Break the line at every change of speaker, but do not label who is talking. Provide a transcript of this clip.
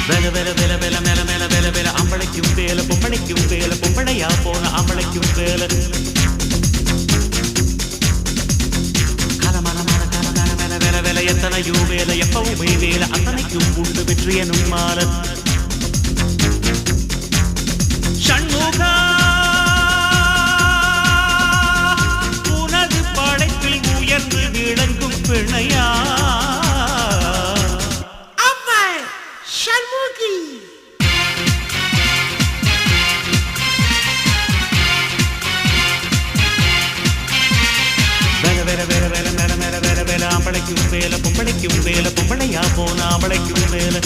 வேல வேல வேல வேல மேல மேல வேல வேல அம்பளைக்கும் வேல பொம்பளைக்கும் வேல பொம்பளையா போன அம்பளைக்கும் வேல கலமல மல கலமல மேல வேல வேல எத்தனையோ வேல எப்பவுமே வேல அத்தனைக்கும் உண்டு வெற்றி எனும் மால ஷண்முகா உனது படைப்பில் உயர்ந்து விளங்கும் பிணையா அம்பளைக்கும் வேல பொம்பளைக்கும் வேல பொம்பளையா போன அம்பளைக்கும் வேல